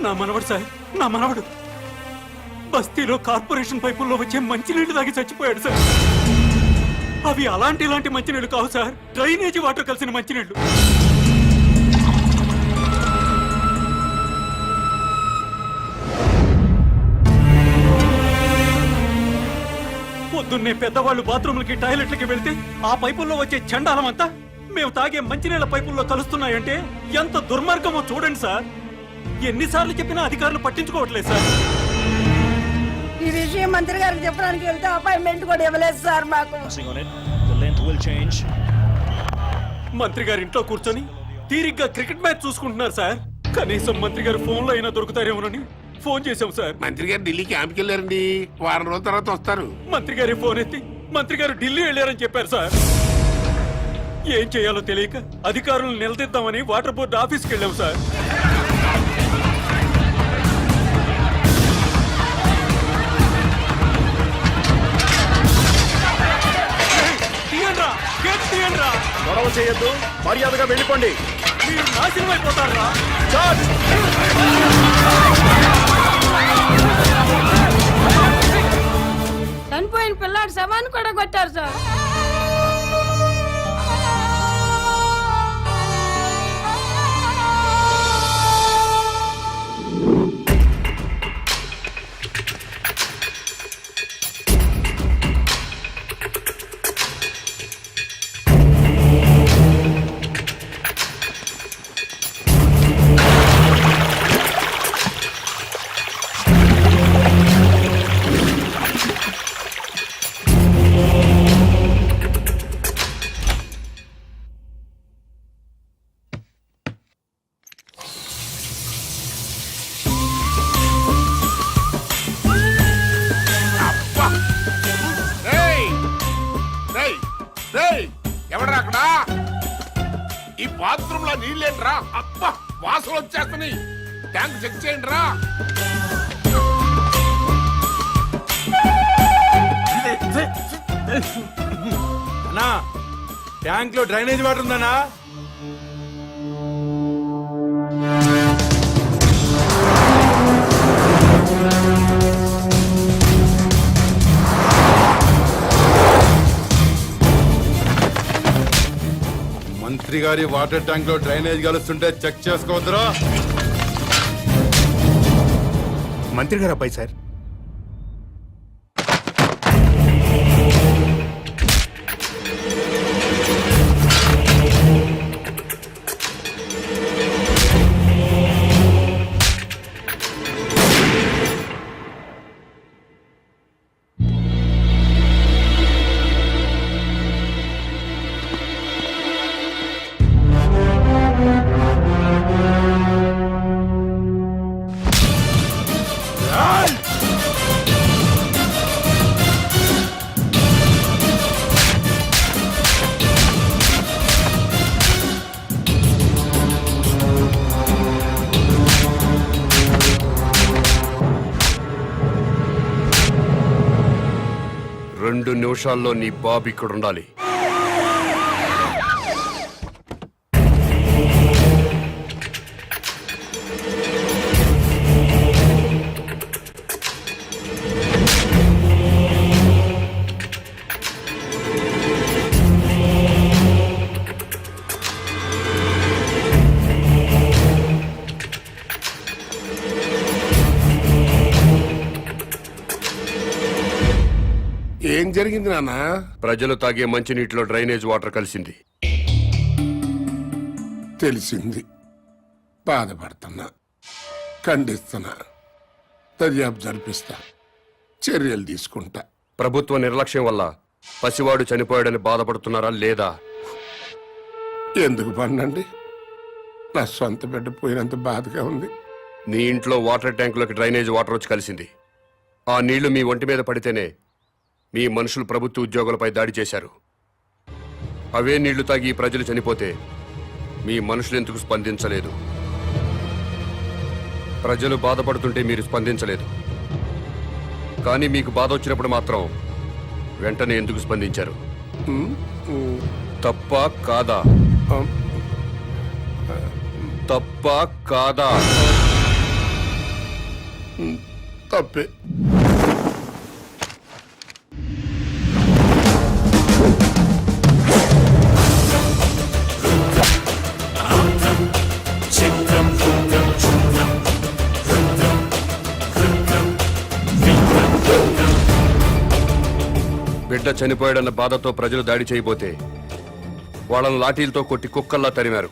నా మనవడు సార్, నా మనవడు బస్తీలో కార్పొరేషన్ పైపుల్లో వచ్చే మంచినీళ్లు తాగి చచ్చిపోయాడు సార్. అవి ఇలాంటి మంచినీళ్లు కావు సార్, డ్రైనేజీ వాటర్ కలిసిన మంచినీళ్లు. పొద్దున్నే పెద్దవాళ్ళు బాత్రూమ్లకి టాయిలెట్లకి వెళ్తే ఆ పైపుల్లో వచ్చే చండాలం అంతా మేము తాగే మంచినీళ్ల పైపుల్లో కలుస్తున్నాయంటే ఎంత దుర్మార్గమో చూడండి సార్. ఎన్నిసార్లు చెప్పినా అధికారులు పట్టించుకోవట్లేదు సార్. ఈ విషయం మంత్రి గారికి చెప్పడానికి వెళ్తే అపాయింట్మెంట్ కూడా ఇవ్వలేదు సార్ మాకు. మంత్రి గారి ఇంట్లో కూర్చొని తీరిగ్గా క్రికెట్ మ్యాచ్ చూసుకుంటున్నారు సార్. కనీసం మంత్రి గారు ఫోన్లో అయినా దొరుకుతారేమోనని ఫోన్ చేశాం సార్. మంత్రి గారు ఢిల్లీ క్యాంప్కి వెళ్ళారండి, వారం రోజుల తర్వాత వస్తారు. మంత్రి గారి ఫోన్ ఎత్తి మంత్రి గారు ఢిల్లీ వెళ్ళారని చెప్పారు సార్. ఏం చేయాలో తెలియక అధికారులను నిలదీద్దామని వాటర్ బోర్డు ఆఫీస్కి వెళ్ళాం సార్. గొడవ చేయొద్దు, మర్యాదగా వెళ్ళిపోండి. మీరు నాశనం అయిపోతారా? చనిపోయిన పిల్లాడి శవాన్ని కూడా కొట్టారు సార్. ఎవడరా అక్కడ? ఈ బాత్రూమ్ లో నీళ్ళేంట్రా? అబ్బా, వాసన వచ్చేస్తని. ట్యాంక్ చెక్ చేయండి రా. అన్నా, ట్యాంక్ లో డ్రైనేజ్ వాటర్ ఉందన్నా? మంత్రి గారి వాటర్ ట్యాంక్ లో డ్రైనేజ్ కలుస్తుంటే చెక్ చేసుకోవద్దురా. మంత్రి గారు అబ్బాయి సార్. రెండు నిమిషాల్లో నీ బాబు ఇక్కడ ఉండాలి. ఏం జరిగింది నాన్న? ప్రజలు తాగే మంచినీటిలో డ్రైనేజ్ వాటర్ కలిసింది. తెలిసింది, బాధపడుతున్నా, ఖండిస్తున్నా, దర్యాప్తు జరిపిస్తా, చర్యలు తీసుకుంటా. ప్రభుత్వ నిర్లక్ష్యం వల్ల పసివాడు చనిపోయాడని బాధపడుతున్నారా లేదా? ఎందుకు పన్నండి? నా సొంత బిడ్డ పోయినంత బాధగా ఉంది. నీ ఇంట్లో వాటర్ ట్యాంకులోకి డ్రైనేజ్ వాటర్ వచ్చి కలిసింది. ఆ నీళ్లు మీ ఒంటి మీద పడితేనే మీ మనుషులు ప్రభుత్వ ఉద్యోగులపై దాడి చేశారు. అవే నీళ్లు తాగి ప్రజలు చనిపోతే మీ మనుషులు ఎందుకు స్పందించలేదు? ప్రజలు బాధపడుతుంటే మీరు స్పందించలేదు, కానీ మీకు బాధ వచ్చినప్పుడు మాత్రం వెంటనే ఎందుకు స్పందించారు? తప్ప కాదా? తప్ప కాదా? తప్పే. బిడ్డ చనిపోయాడన్న బాధతో ప్రజలు దాడి చేయబోతే వాళ్ళని లాఠీలతో కొట్టి కుక్కల్లా తరిమారు.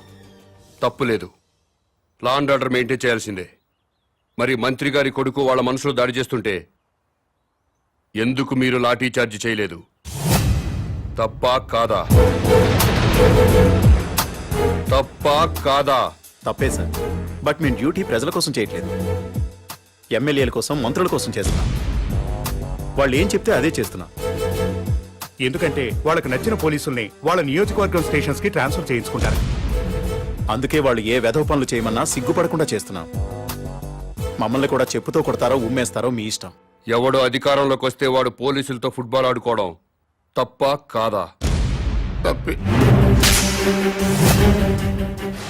తప్పు లేదు, లా అండ్ ఆర్డర్ మెయింటైన్ చేయాల్సిందే. మరి మంత్రి గారి కొడుకు వాళ్ళ మనుషులు దాడి చేస్తుంటే ఎందుకు మీరు లాఠీ చార్జ్ చేయలేదు? తప్పా కాదా? తప్పా కాదా? తప్పే సార్, బట్ మేము డ్యూటీ ప్రజల కోసం చేయట్లేదు, ఎమ్మెల్యేల కోసం, మంత్రుల కోసం చేస్తున్నాం. వాళ్ళు ఏం చెప్తే అదే చేస్తున్నాం. ఎందుకంటే వాళ్ళకి నచ్చిన పోలీసుల్ని వాళ్ళ నియోజకవర్గం స్టేషన్స్ కి ట్రాన్స్ఫర్ చేయించుకుంటారు. అందుకే వాళ్ళు ఏ వెధవ పనులు చేయమన్నా సిగ్గుపడకుండా చేస్తున్నాం. మమ్మల్ని కూడా చెప్పుతో కొడతారో ఉమ్మేస్తారో మీ ఇష్టం. ఎవడో అధికారంలోకి వస్తే వాడు పోలీసులతో ఫుట్బాల్ ఆడుకోవడం తప్పా కాదా? తప్పే.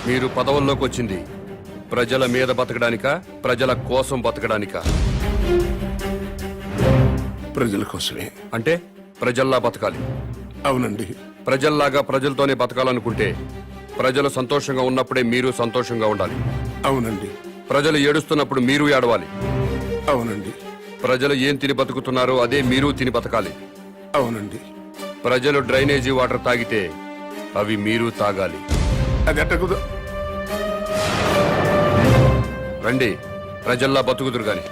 మీరు పదవుల్లోకి వచ్చింది ప్రజల మీద బతకడానికా, ప్రజల కోసం బతకడానికా? ప్రజల కోసమే. అంటే ప్రజల్లా బతకాలి. అవునండి. ప్రజల్లాగా ప్రజలతోనే బతకాలనుకుంటే ప్రజలు సంతోషంగా ఉన్నప్పుడే మీరు సంతోషంగా ఉండాలి. అవునండి. ప్రజలు ఏడుస్తున్నప్పుడు మీరు ఏడవాలి. అవునండి. ప్రజలు ఏం తిని బతుకుతున్నారో అదే మీరు తిని బతకాలి. అవునండి. ప్రజలు డ్రైనేజీ వాటర్ తాగితే అవి మీరు తాగాలి. అది ఎట్టకుదు. రండి, ప్రజల్లా బతుకుదురు గాని.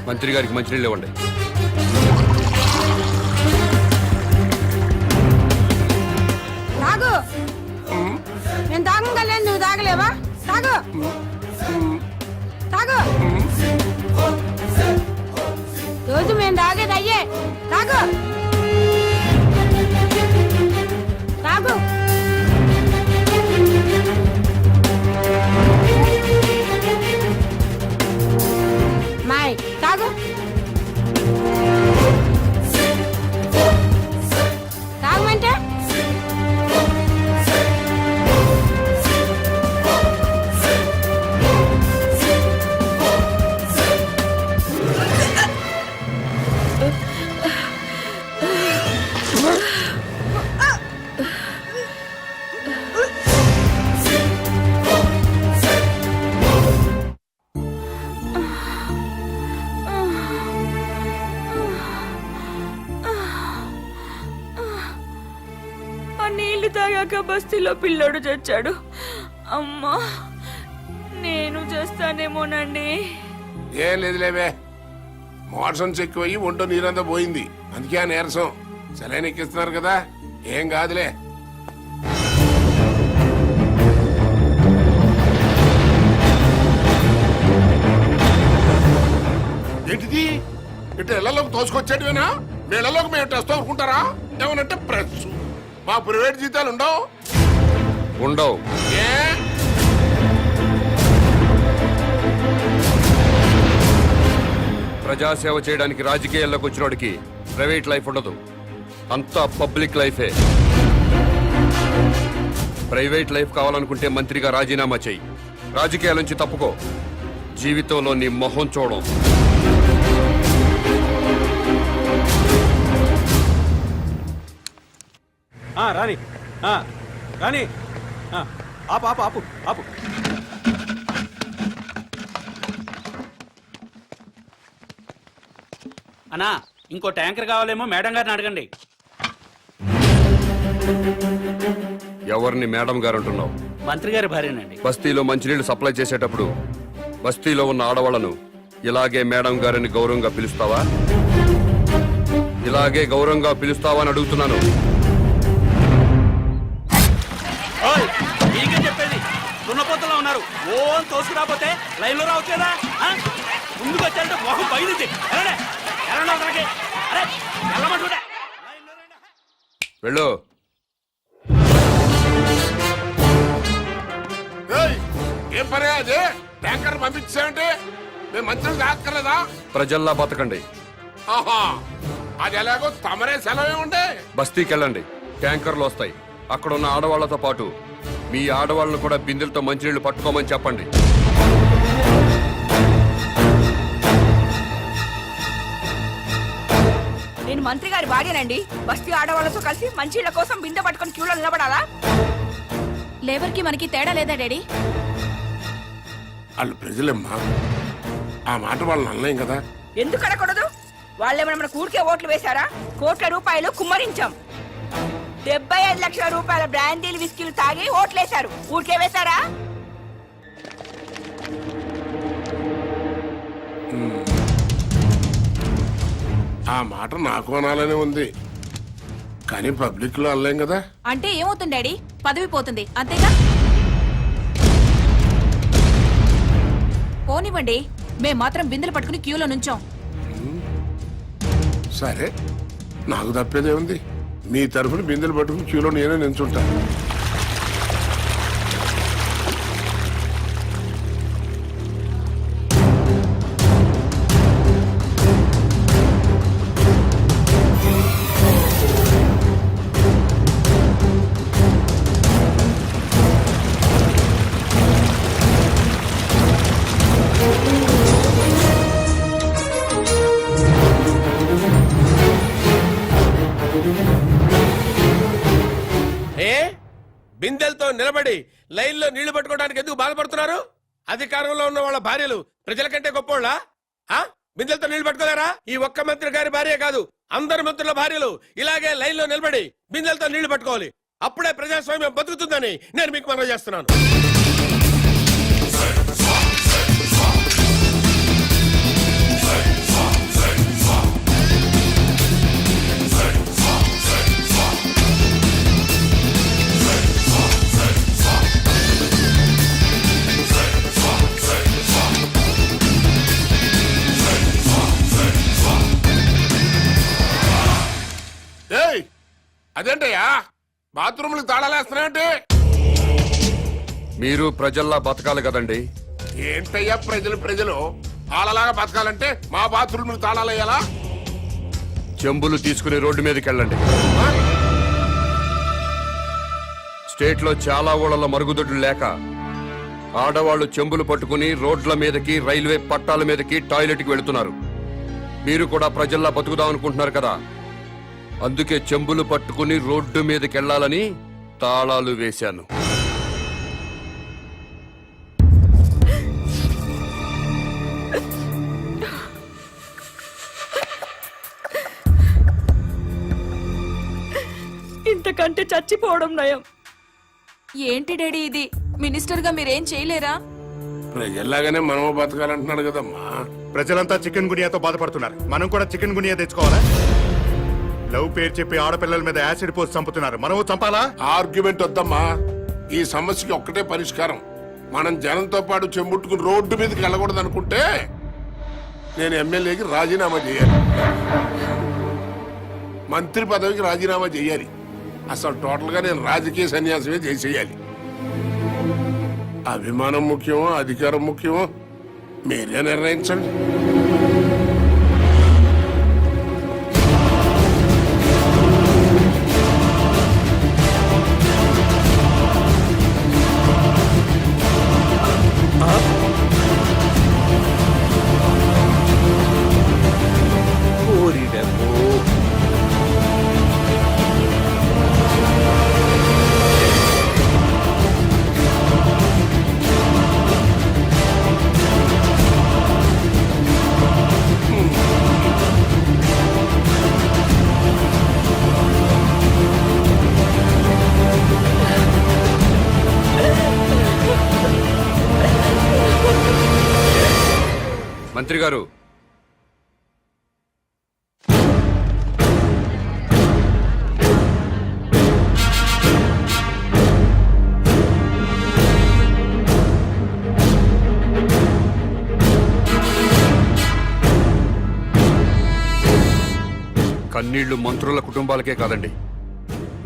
మంత్రి గారికి మంచినీళ్ళు ఇవ్వండి. తాగు. నేను తాగలేదు, నువ్వు తాగలేవా? తాగు తాగు. రోజు మేము తాగేది అయ్యే. తాగు తాగు. మాయ్ తాగు. తాగమంటే నీళ్లు తాగాక బస్తీలో పిల్లోడు చచ్చాడు. అమ్మా, నేను చేస్తానేమోనండి. ఏం లేదులేవే, మోషన్స్ ఎక్కువయ్యి ఒంటో నీరంతా పోయింది, అందుకే ఆ నీరసం. సెలైన్ ఎక్కిస్తున్నారు కదా, ఏం కాదులే. ఏంటిది? ఇటు ఇళ్లలోకి తోసుకొచ్చేటివేనా? మీ ఇళ్లలోకి మేము టెస్ట్ అనుకుంటారా? ఏమనంటే ప్రెస్. మా ప్రైవేట్ జీతాలు ఉండవు. ఉండవు. ఏ ప్రజాసేవ చేయడానికి రాజకీయాల్లోకి వచ్చినోడికి ప్రైవేట్ లైఫ్ ఉండదు, అంతా పబ్లిక్ లైఫే. ప్రైవేట్ లైఫ్ కావాలనుకుంటే మంత్రిగా రాజీనామా చెయ్యి, రాజకీయాల నుంచి తప్పుకో, జీవితంలో నీ మొహం చూడం. రాని రాని, ఆపు ఆపు ఆపు ఆపు. అన్నా, ఇంకో ట్యాంకర్ కావాలేమో మేడం గారిని అడగండి. ఎవరిని మేడం గారు అంటున్నావు? మంత్రి గారి భార్యనండి. బస్తీలో మంచినీళ్లు సప్లై చేసేటప్పుడు బస్తీలో ఉన్న ఆడవాళ్లను ఇలాగే మేడం గారిని గౌరవంగా పిలుస్తావా? ఇలాగే గౌరవంగా పిలుస్తావా అని అడుగుతున్నాను. మీకే చెప్పేది, దున్నపోతలో ఉన్నారు. ఓ తోసుకురాపోతే లైన్ లో రావచ్చు కదా. ముందుకు వచ్చారంటే మొహం బయలుదేరి వెళ్ళు. ఏం పని అదే? ట్యాంకర్ పంపించామంటే మేము మంచిగా తాక్కర్లేదా? ప్రజల్లా బతకండి. ఆహా, అది ఎలాగో తమరే సెలవే ఉండే. బస్తీకి వెళ్ళండి, ట్యాంకర్లు వస్తాయి. అక్కడున్న ఆడవాళ్లతో పాటు మీ ఆడవాళ్ళను కూడా బిందెలతో మంచినీళ్లు పట్టుకోమని చెప్పండి. నేను మంత్రి గారి భార్యనండి. బస్తీ ఆడవాళ్ళతో కలిసి మంచిళ్ళ కోసం బిందె పట్టుకొని క్యూలో నిలబడాలా? లేబర్ కి మనకి తేడా లేదా డాడీ? వాళ్ళు ప్రజలమ్మా, ఆ మాట వాళ్ళని అనలేం కదా. ఎందుకు అడగకూడదు? వాళ్ళేమైనా మన కూడికే ఓట్లు వేశారా? కోట్ల రూపాయలు కుమ్మరించాం. 75 లక్షల రూపాయల బ్రాండీలు విస్కీలు తాగి ఓట్లేశారు. ఊరికే వేశారా? ఆ మాట నాకు అనాలనే ఉంది, కానీ పబ్లిక్ లో అనలేం కదా. అంటే ఏమవుతుంది డాడీ? పదవి పోతుంది అంతేగా? పోనివ్వండి, మేం మాత్రం బిందెలు పట్టుకుని క్యూలో నుంచాం. సరే, నాకు తప్పేదే ఉంది. మీ తరఫున బిందెలు పట్టుకుని క్యూలో నేనే నించుంటాను. బిందెలతో నిలబడి లైన్లో నీళ్లు పట్టుకోవడానికి ఎందుకు బాధపడుతున్నారు? అధికారంలో ఉన్న వాళ్ళ భార్యలు ప్రజల కంటే గొప్పోళ్ళ? బిందెలతో నీళ్లు పట్టుకోలేరా? ఈ ఒక్క మంత్రి గారి భార్య కాదు, అందరి మంత్రుల భార్యలు ఇలాగే లైన్లో నిలబడి బిందెలతో నీళ్లు పట్టుకోవాలి. అప్పుడే ప్రజాస్వామ్యం బతుకుతుందని నేను మీకు మనవి చేస్తున్నాను. అదేంటయ్యా బాత్రూమ్లకు తాళాలేస్తున్నాయంటే? మీరు ప్రజల్లా బతకాలి కదండి. ఏంటయ్యా ప్రజలు వాళ్ళలాగా బతకాలంటే మా బాత్రూమ్లకు తాళాలేయాలా? చెంబులు తీసుకుని రోడ్డు మీదకి వెళ్ళండి. స్టేట్ లో చాలా ఊళ్ళలో మరుగుదొడ్లు లేక ఆడవాళ్లు చెంబులు పట్టుకుని రోడ్ల మీదకి, రైల్వే పట్టాల మీదకి, టాయిలెట్ కి వెళుతున్నారు. మీరు కూడా ప్రజల్లా బతుకుదాం అనుకుంటున్నారు కదా, అందుకే చెంబులు పట్టుకుని రోడ్డు మీదకి వెళ్ళాలని తాళాలు వేశాను. ఇంతకంటే చచ్చిపోవడం నయం. ఏంటి డాడీ ఇది? మినిస్టర్ గా మీరేం చేయలేరా? ప్రజల్లాగానే మనము బతకాలంటున్నాడు కదమ్మా. ప్రజలంతా చికెన్ గునియాతో బాధపడుతున్నారు, మనం కూడా చికెన్ గునియా తెచ్చుకోవాలా? లవ్ పేరు చెప్పి ఆడపిల్లల మీద యాసిడ్ పోసి చంపుతున్నారు, మనము చంపాలా? ఆర్గ్యుమెంట్ వద్దమ్మా, ఈ సమస్యకి ఒక్కటే పరిష్కారం. మనం జనంతో పాటు చెంబుట్టుకుని రోడ్డు మీదకి వెళ్ళకూడదు అనుకుంటే నేను ఎమ్మెల్యేకి రాజీనామా చేయాలి, మంత్రి పదవికి రాజీనామా చేయాలి, అసలు టోటల్ గా నేను రాజకీయ సన్యాసమే చేసేయాలి. అభిమానం ముఖ్యమో అధికారం ముఖ్యమో మీరే నిర్ణయించండి. మంత్రి గారు, కన్నీళ్లు మంత్రుల కుటుంబాలకే కాదండి,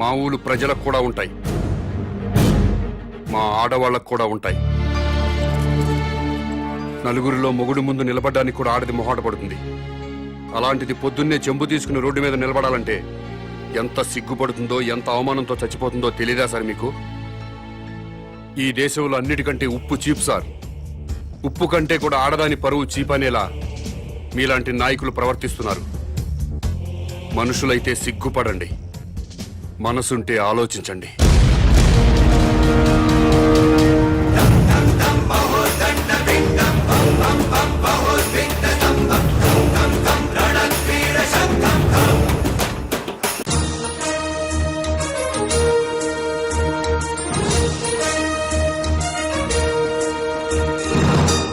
మా ఊరు ప్రజలకు కూడా ఉంటాయి, మా ఆడవాళ్లకు కూడా ఉంటాయి. నలుగురిలో మొగుడు ముందు నిలబడడానికి కూడా ఆడది మొహాట పడుతుంది. అలాంటిది పొద్దున్నే చెంబు తీసుకుని రోడ్డు మీద నిలబడాలంటే ఎంత సిగ్గుపడుతుందో ఎంత అవమానంతో చచ్చిపోతుందో తెలీదా సార్ మీకు? ఈ దేశంలో అన్నిటికంటే ఉప్పు చీప్ సార్. ఉప్పు కంటే కూడా ఆడదాని పరువు చీప్ అనేలా మీలాంటి నాయకులు ప్రవర్తిస్తున్నారు. మనుషులైతే సిగ్గుపడండి, మనసుంటే ఆలోచించండి.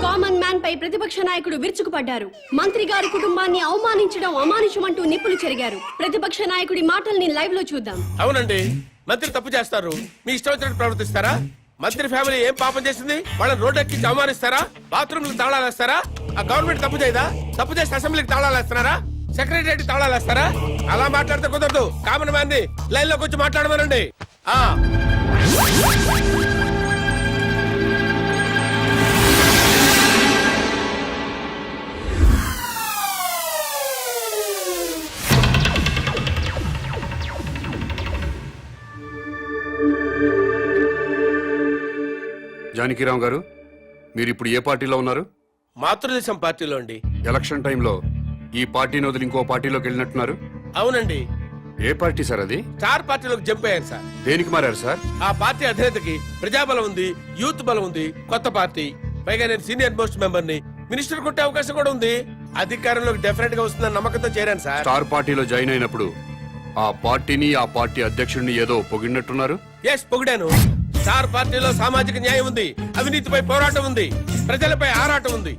కామన్ మ్యాన్ పై ప్రతిపక్ష నాయకుడు విరుచుకుపడ్డారు. మంత్రి గారి కుటుంబాన్ని అవమానించడం అమానుషమంటూ నిప్పులు చెరిగారు. ప్రతిపక్ష నాయకుడి మాటల్ని లైవ్ లో చూద్దాం. అవునండి, మంత్రి తప్పు చేస్తారు, మీ ఇష్టం వచ్చినట్టు ప్రవర్తిస్తారా? మంత్రి ఫ్యామిలీ ఏం పాపం చేసింది? వాళ్ళని రోడ్డు ఎక్కించి అవమానిస్తారా? బాత్రూమ్లకు తాళాలు వేస్తారా? ఆ గవర్నమెంట్ తప్పు చేయదా? తప్పు చేసి అసెంబ్లీకి తాళాలు వేస్తున్నారా? సెక్రటరీ తాళాలు వేస్తారా? అలా మాట్లాడితే కుదరదు. కామన్ మ్యాన్ ని లైన్ లోకి వచ్చి మాట్లాడమనండి. జానకిరామ్ గారు, మీరు ఇప్పుడు ఏ పార్టీలో ఉన్నారు? మాతృదేశం పార్టీలో అండి. ఎలక్షన్ టైంలో ఈ పార్టీని వదిలి ఇంకో పార్టీలోకి వెళ్ళినట్టున్నారు. అవునండి. ఏ పార్టీ సార్ అది? స్టార్ పార్టీలోకి జంప్ అయ్యారు సార్. దేనికి మారారు సార్? ఆ పార్టీ అధినేతకి ప్రజాబలం ఉంది, యూత్ బలం ఉంది, కొత్త పార్టీ. పైగా నేను సీనియర్ మోస్ట్ మెంబర్ ని, మినిస్టర్ కొట్టే అవకాశం కూడా ఉంది. అధికారంలోకి డెఫినెట్ గా వస్తుందని నమ్మకంతో చేరాను సార్. స్టార్ పార్టీలో జాయిన్ అయినప్పుడు ఆ పార్టీని ఆ పార్టీ అధ్యక్షుడిని ఏదో పొగిడినట్టున్నారు. ఎస్, పొగిడాను. స్టార్ పార్టీలో సామాజిక న్యాయం ఉంది, అవినీతిపై పోరాటం ఉంది, ప్రజలపై ఆరాటం ఉంది.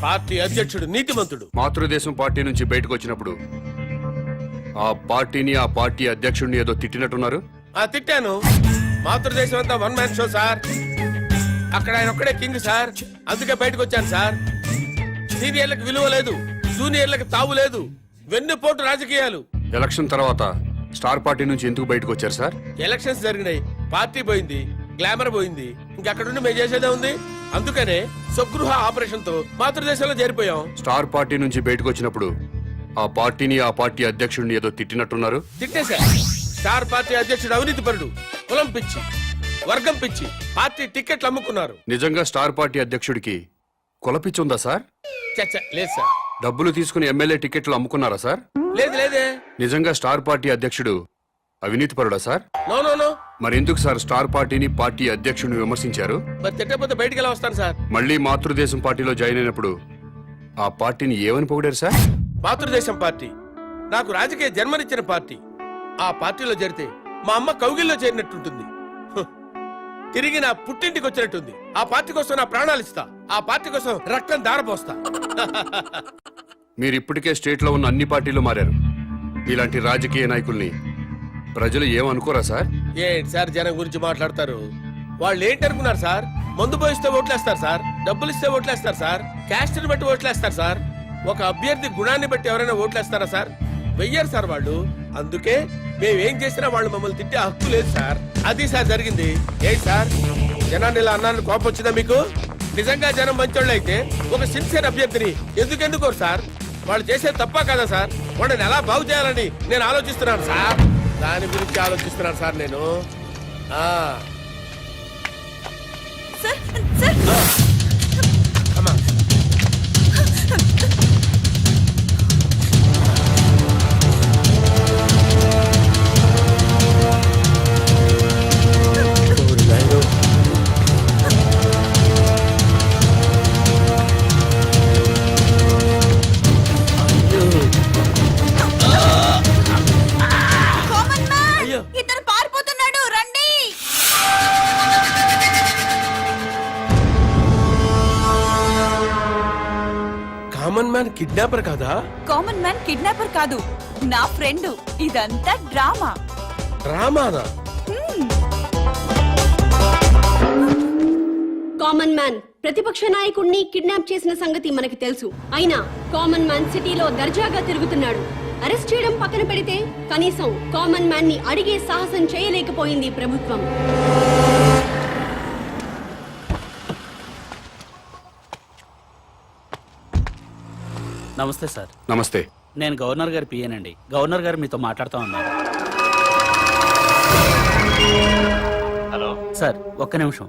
పార్టీ అధ్యక్షుడు నీతిమంతుడు. మాతృదేశం పార్టీ నుంచి బయటకు వచ్చినప్పుడు ఆ పార్టీని ఆ పార్టీ అధ్యక్షుడిని ఏదో తిట్టినట్టున్నారు. తిట్టాను. మాతృదేశం అంతా వన్ మ్యాన్ షో సార్. అక్కడ ఆయన ఒక్కడే కింగ్ సార్. అందుకే బయటకు వచ్చాను సార్. సీనియర్లకు విలువ లేదు, జూనియర్లకు తావు లేదు, వెన్నుపోటు రాజకీయాలు. ఎలక్షన్ తర్వాత స్టార్ పార్టీ నుంచి ఎందుకు బయటకు వచ్చారు సార్? ఎలక్షన్స్ జరిగినాయి, పార్టీ పోయింది, గ్లామర్ పోయింది, ఇంకక్కడుండి మేము చేసేదే ఉంది. అందుకనే స్వగృహ ఆపరేషన్ తో మాతృదేశంలో చేరిపోయాం. స్టార్ పార్టీ నుంచి బయటకు వచ్చినప్పుడు ఆ పార్టీని ఆ పార్టీ అధ్యక్షుడిని ఏదో తిట్టినట్టున్నారు. తిట్టేశా. స్టార్ పార్టీ అధ్యక్షుడు అవినీతి పరుడు, కులం పిచ్చి, వర్గం పిచ్చి, పార్టీ టికెట్లు అమ్ముకున్నారు. నిజంగా స్టార్ పార్టీ అధ్యక్షుడికి కులపిచ్చుందా సార్? చచ్చ లేదు సార్. డబ్బులు తీసుకుని ఎమ్మెల్యే టికెట్లు అమ్ముకున్నారా సార్? లేదు లేదే. నిజంగా స్టార్ పార్టీ అధ్యక్షుడు అవినీతి పరుడా సార్? No no no. మరెందుకు సార్ స్టార్ పార్టీని పార్టీ అధ్యక్షుడిని విమర్శించారు? మరి తిట్టకపోతే బయటికి ఎలా వస్తాను సార్? మళ్ళీ మాతృదేశం పార్టీలో జాయిన్ అయినప్పుడు ఆ పార్టీని ఏమని పొగిడారు సార్? మాతృదేశం పార్టీ నాకు రాజకీయ జన్మనిచ్చిన పార్టీ. ఆ పార్టీలో చేరితే మా అమ్మ కౌగిల్లో చేరినట్టుంటుంది. తిరిగి నా పుట్టింటికి వచ్చినట్టుంది. ఆ పార్టీ కోసం నా ప్రాణాలు ఇస్తా. ఆ పార్టీ కోసం రక్తం దారపోస్తా. మీరు ఇప్పటికే స్టేట్ లో ఉన్న అన్ని పార్టీలు మారారు. ఇలాంటి రాజకీయ నాయకుల్ని ప్రజలు ఏమనుకోరా సార్? ఏంటి సార్ జనం గురించి మాట్లాడతారు? వాళ్ళు ఏంటనుకున్నారు సార్? మందు పోయిస్తే ఓట్లేస్తారు సార్, డబ్బులు ఇస్తే ఓట్లేస్తారు సార్, క్యాస్ట్ ని బట్టి ఓట్లేస్తారు సార్. ఒక అభ్యర్థి గుణాన్ని బట్టి ఎవరైనా ఓట్లేస్తారా సార్? వెయ్యారు సార్ వాళ్ళు. అందుకే మేమేం చేసినా వాళ్ళు మమ్మల్ని తిట్టే హక్కు లేదు సార్. అది సార్ జరిగింది. ఏంటి సార్ జనాన్ని ఇలా అన్నాను, కోపం వచ్చిందా మీకు? నిజంగా జనం మంచోళ్ళు అయితే ఒక సిన్సియర్ అభ్యర్థిని ఎందుకోరు సార్? వాళ్ళు చేసేది తప్ప కదా సార్? వాళ్ళని ఎలా బాగు చేయాలని నేను ఆలోచిస్తున్నాను సార్. దాని గురించి ఆలోచిస్తున్నాను సార్ నేను. అమ్మా ఇతను పారిపోతున్నాడు, రండి. కామన్ మ్యాన్ కిడ్నాపర్ కాదా? కామన్ మ్యాన్ కిడ్నాపర్ కాదు, నా ఫ్రెండ్. ఇదంతా డ్రామా. డ్రామానా? కామన్ మ్యాన్ ప్రతిపక్ష నాయకుడిని కిడ్నాప్ చేసిన సంగతి మనకి తెలుసు. అయినా కామన్ మ్యాన్ సిటీలో దర్జాగా తిరుగుతున్నాడు. అరెస్ట్ చేయడం పక్కన పెడితే కనీసం కామన్ మ్యాన్ ని అడిగే సాహసం చేయలేకపోయింది ప్రభుత్వం. నమస్తే సార్. నమస్తే. నేను గవర్నర్ గారి పియ్యనండి. గవర్నర్ గారు మీతో మాట్లాడుతూ ఉన్నారు. హలో సార్, ఒక్క నిమిషం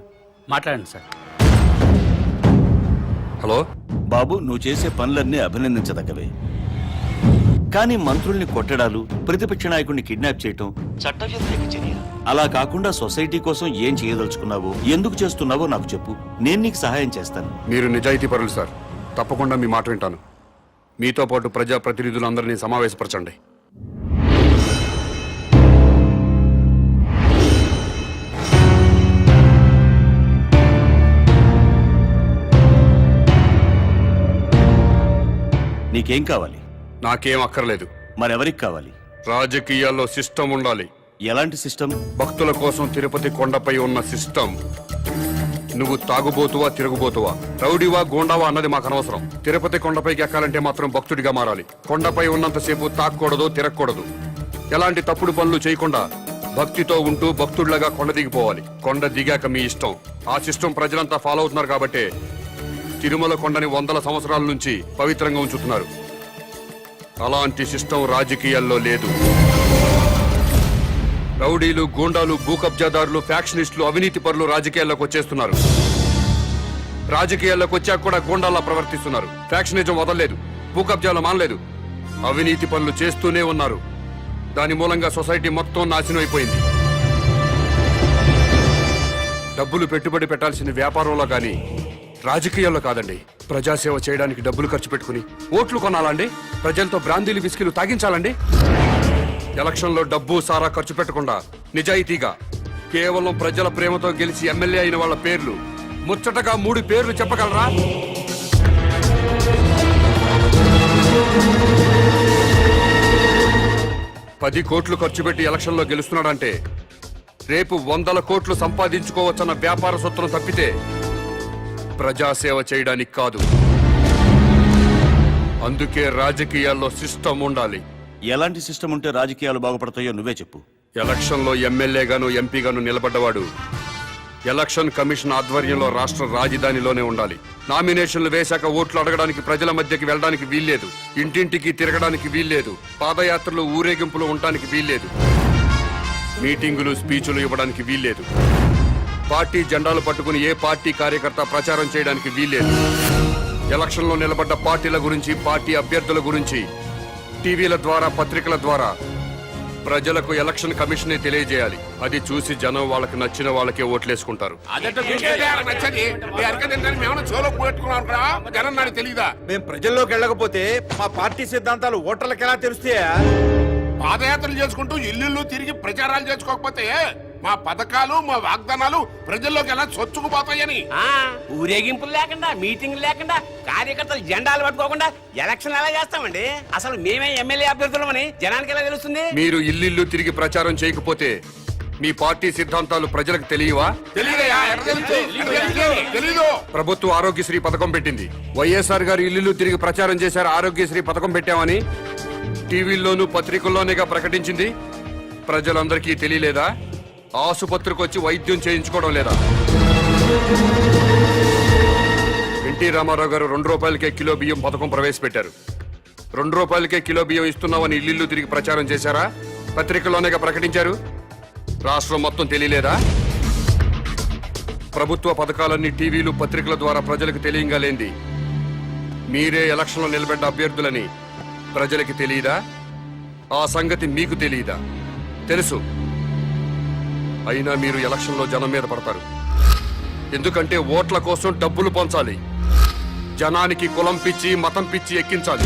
మాట్లాడండి సార్. హలో బాబు, నువ్వు చేసే పనులన్నీ అభినందించదగ్గవే. కానీ మంత్రుల్ని కొట్టడాలు, ప్రతిపక్ష నాయకుడిని కిడ్నాప్ చేయటం చట్టవ్యతిరేక చర్య. అలా కాకుండా సొసైటీ కోసం ఏం చేయదలుచుకున్నావో, ఎందుకు చేస్తున్నావో నాకు చెప్పు. నేను నీకు సహాయం చేస్తాను. మీరు నిజాయితీ పరులు సార్. తప్పకుండా మీ మాట వింటాను. మీతో పాటు ప్రజాప్రతినిధులందరినీ సమావేశపరచండి. నీకేం కావాలి? నాకేం అక్కర్లేదు. మరెవరికి కావాలి? రాజకీయాల్లో సిస్టమ్ ఉండాలి. ఎలాంటి సిస్టమ్? భక్తుల కోసం తిరుపతి కొండపై ఉన్న సిస్టమ్. నువ్వు తాగుబోతువా, తిరుగుబోతువా, రౌడీవా, గోండావా అన్నది మాకు అనవసరం. తిరుపతి కొండపైకి ఎక్కాలంటే మాత్రం భక్తుడిగా మారాలి. కొండపై ఉన్నంతసేపు తాక్కూడదు, తిరగకూడదు. ఎలాంటి తప్పుడు పనులు చేయకుండా భక్తితో ఉంటూ భక్తుడిలాగా కొండ దిగిపోవాలి. కొండ దిగాక మీ ఇష్టం. ఆ సిస్టమ్ ప్రజలంతా ఫాలో అవుతున్నారు కాబట్టే తిరుమల కొండని 100 సంవత్సరాల నుంచి పవిత్రంగా ఉంచుతున్నారు. అలాంటి సిస్టమ్ రాజకీయాల్లో లేదు. రౌడీలు, గూండాలు, భూకబ్జాదారులు, ఫ్యాక్షనిస్టులు, అవినీతి పరులు రాజకీయాల్లోకి వచ్చేస్తున్నారు. రాజకీయాల్లోకి వచ్చాక కూడా గూండాల్లా ప్రవర్తిస్తున్నారు. ఫ్యాక్షనిజం వదలలేదు, భూకబ్జాలు మానలేదు, అవినీతి పనులు చేస్తూనే ఉన్నారు. దాని మూలంగా సొసైటీ మొత్తం నాశనం అయిపోయింది. డబ్బులు పెట్టుబడి పెట్టాల్సిన వ్యాపారంలో గాని రాజకీయాల్లో కాదండి. ప్రజాసేవ చేయడానికి డబ్బులు ఖర్చు పెట్టుకుని ఓట్లు కొనాలండి? ప్రజలతో బ్రాందీలు, విస్కీలు తాగించాలండి? ఎలక్షన్లో డబ్బు సారా ఖర్చు పెట్టకుండా నిజాయితీగా కేవలం ప్రజల ప్రేమతో గెలిచి ఎమ్మెల్యే అయిన వాళ్ళ పేర్లు ముచ్చటగా 3 పేర్లు చెప్పగలరా? $10 కోట్లు ఖర్చు పెట్టి ఎలక్షన్లో గెలుస్తున్నాడంటే రేపు 100 కోట్లు సంపాదించుకోవచ్చన్న వ్యాపార సూత్రం తప్పితే ప్రజాసేవ చేయడానికి కాదు. అందుకే రాజకీయాల్లో సిస్టమ్ ఉండాలి. ఎలాంటి సిస్టమ్ ఉంటే రాజకీయాలు బాగుపడతాయో నువ్వే చెప్పు. ఎలక్షన్లో ఎమ్మెల్యేగాను, ఎంపీగాను నిలబడ్డవాడు ఎలక్షన్ కమిషన్ ఆధ్వర్యంలో రాష్ట్ర రాజధానిలోనే ఉండాలి. నామినేషన్లు వేశాక ఓట్లు అడగడానికి ప్రజల మధ్యకి వెళ్ళడానికి వీల్లేదు. ఇంటింటికి తిరగడానికి వీల్లేదు. పాదయాత్రలు, ఊరేగింపులు ఉండడానికి వీల్లేదు. మీటింగులు, స్పీచులు ఇవ్వడానికి వీల్లేదు. పార్టీ జెండాలు పట్టుకుని ఏ పార్టీ కార్యకర్త ప్రచారం చేయడానికి వీల్లేదు. ఎలక్షన్లో నిలబడ్డ పార్టీల గురించి, పార్టీ అభ్యర్థుల గురించి టీవీల ద్వారా, పత్రికల ద్వారా ప్రజలకు ఎలక్షన్ కమిషనే తెలియజేయాలి. అది చూసి జనం వాళ్ళకి నచ్చిన వాళ్ళకే ఓట్లేసుకుంటారు. తెలీదా? మేము ప్రజల్లోకి వెళ్ళకపోతే మా పార్టీ సిద్ధాంతాలు ఓటర్లకు ఎలా తెలుస్తాయా? పాదయాత్రలు చేసుకుంటూ ఇల్లు తిరిగి ప్రచారాలు చేసుకోకపోతే మా పథకాలు, మా వాగ్దానాలు ప్రజల్లోకి ఎలా చొచ్చుకుపోతాయని. ఊరేగింపులు లేకుండా, మీటింగ్ లేకుండా, కార్యకర్తలు జెండాలు పట్టుకోకుండా ఎలక్షన్ ఎలా చేస్తామండి? అసలు మేమే ఎమ్మెల్యే అభ్యర్థులమని జనానికి ఎలా తెలుస్తుంది? మీరు ఇల్లు తిరిగి ప్రచారం చేయకపోతే మీ పార్టీ సిద్ధాంతాలు ప్రజలకు తెలియవా? తెలీదు. ప్రభుత్వ ఆరోగ్యశ్రీ పథకం పెట్టింది. వైఎస్ఆర్ గారు ఇల్లు తిరిగి ప్రచారం చేశారు. ఆరోగ్యశ్రీ పథకం పెట్టామని టీవీల్లోనూ పత్రికల్లోనేగా ప్రకటించింది. ప్రజలందరికీ తెలియలేదా? ఆసుపత్రికి వచ్చి వైద్యం చేయించుకోవడం లేదా? ఎన్టీ రామారావు గారు 2 రూపాయలకే కిలో బియ్యం పథకం ప్రవేశపెట్టారు. 2 రూపాయలకే కిలో బియ్యం ఇస్తున్నామని ఇల్లు తిరిగి ప్రచారం చేశారా? పత్రికల్లోనేగా ప్రకటించారు. రాష్ట్రం మొత్తం తెలియలేదా? ప్రభుత్వ పథకాలన్నీ టీవీలు, పత్రికల ద్వారా ప్రజలకు తెలియంగాలేంది మీరే ఎలక్షన్లో నిలబడ్డ అభ్యర్థులని ప్రజలకి తెలియదా? ఆ సంగతి మీకు తెలియదా? తెలుసు. అయినా మీరు ఎలక్షన్లో జనం మీద పడతారు. ఎందుకంటే ఓట్ల కోసం డబ్బులు పంచాలి. జనానికి కులం పిచ్చి, మతం పిచ్చి ఎక్కించాలి.